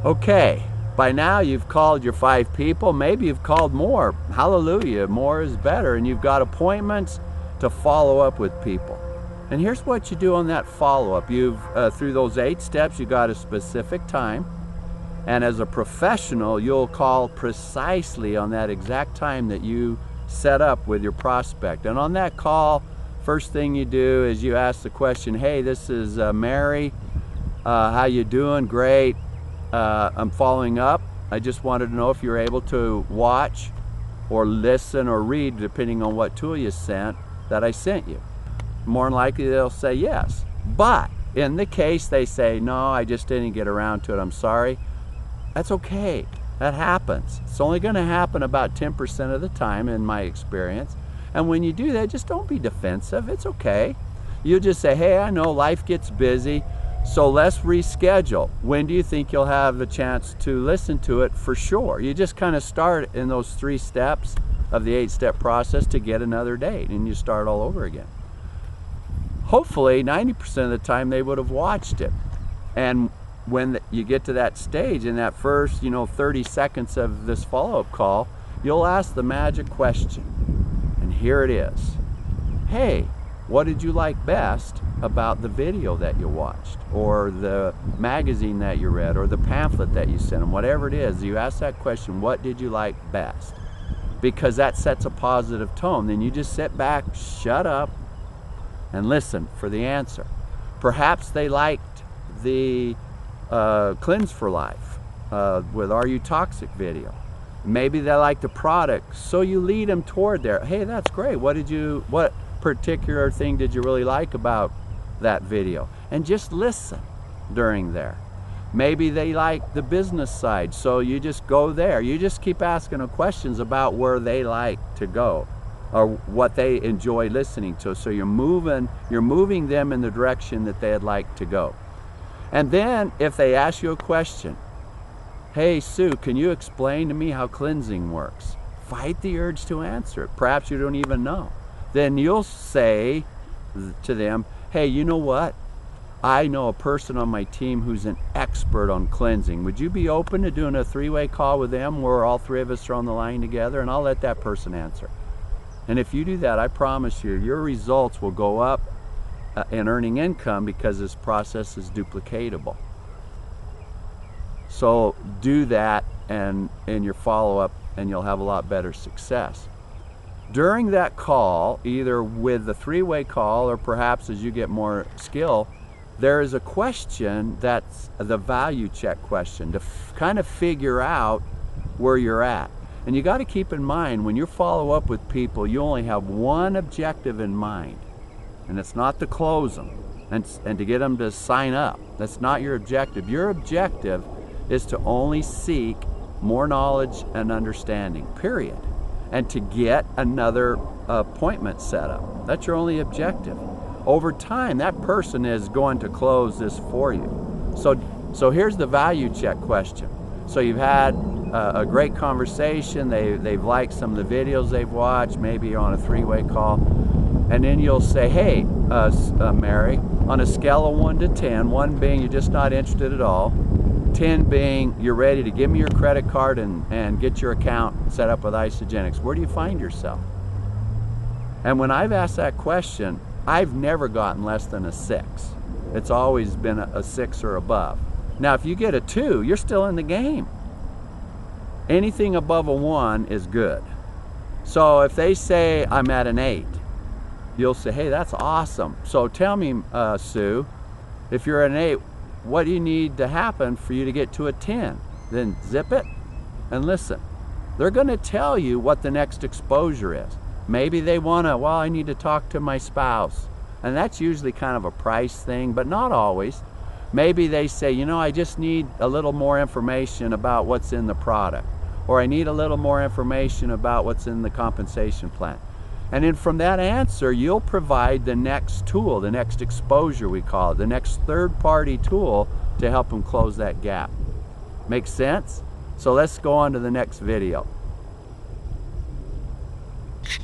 Okay, by now you've called your 5 people, maybe you've called more. Hallelujah, more is better, and you've got appointments to follow up with people. And here's what you do on that follow-up. You've, through those 8 steps, you got a specific time, and as a professional, you'll call precisely on that exact time that you set up with your prospect. And on that call, first thing you do is you ask the question, hey, this is Mary, how you doing? Great. I'm following up. I just wanted to know if you're able to watch or listen or read, depending on what tool you sent, that I sent you. More than likely they'll say yes. But in the case they say, no, I just didn't get around to it, I'm sorry, that's okay. That happens. It's only going to happen about 10% of the time in my experience. And when you do that, just don't be defensive. It's okay. You just say, hey, I know life gets busy, so let's reschedule. When do you think you'll have the chance to listen to it for sure? You just kind of start in those 3 steps of the 8-step process to get another date, and you start all over again. Hopefully 90% of the time they would have watched it. And when you get to that stage, in that first 30 seconds of this follow-up call, you'll ask the magic question. And here it is. Hey, what did you like best about the video that you watched, or the magazine that you read, or the pamphlet that you sent them? Whatever it is, you ask that question, what did you like best? Because that sets a positive tone. Then you just sit back, shut up, and listen for the answer. Perhaps they liked the Cleanse for Life with Are You Toxic video. Maybe they like the product, so you lead them toward there. Hey, that's great. What particular thing did you really like about that video? And just listen during there. Maybe they like the business side, so you just go there. You just keep asking them questions about where they like to go, or what they enjoy listening to. So you're moving them in the direction that they'd like to go. And then if they ask you a question, hey Sue, can you explain to me how cleansing works? Fight the urge to answer it. Perhaps you don't even know. Then you'll say to them, hey, you know what? I know a person on my team who's an expert on cleansing. Would you be open to doing a 3-way call with them where all 3 of us are on the line together? And I'll let that person answer. And if you do that, I promise you, your results will go up in earning income, because this process is duplicatable. So do that and in your follow-up, and you'll have a lot better success. During that call, either with the 3-way call or perhaps as you get more skill, there is a question that's the value check question to kind of figure out where you're at. And you got to keep in mind, when you follow up with people, you only have one objective in mind, and it's not to close them and to get them to sign up. That's not your objective. Your objective is to only seek more knowledge and understanding, period. And to get another appointment set up. That's your only objective. Over time, that person is going to close this for you. So here's the value check question. So you've had a great conversation, they've liked some of the videos they've watched, maybe you're on a 3-way call, and then you'll say, hey, Mary, on a scale of 1 to 10, 1 being you're just not interested at all, 10 being you're ready to give me your credit card and get your account set up with Isagenix, where do you find yourself? And when I've asked that question, I've never gotten less than a 6. It's always been a 6 or above. Now if you get a 2, you're still in the game. Anything above a 1 is good. So if they say I'm at an 8, you'll say, hey, that's awesome. So tell me, Sue, if you're at an 8, what do you need to happen for you to get to a 10? Then zip it and listen. They're going to tell you what the next exposure is. Maybe they want to, well, I need to talk to my spouse. And that's usually kind of a price thing, but not always. Maybe they say, you know, I just need a little more information about what's in the product. Or I need a little more information about what's in the compensation plan. And then from that answer, you'll provide the next tool, the next exposure we call it, the next third-party tool to help them close that gap. Make sense? So let's go on to the next video.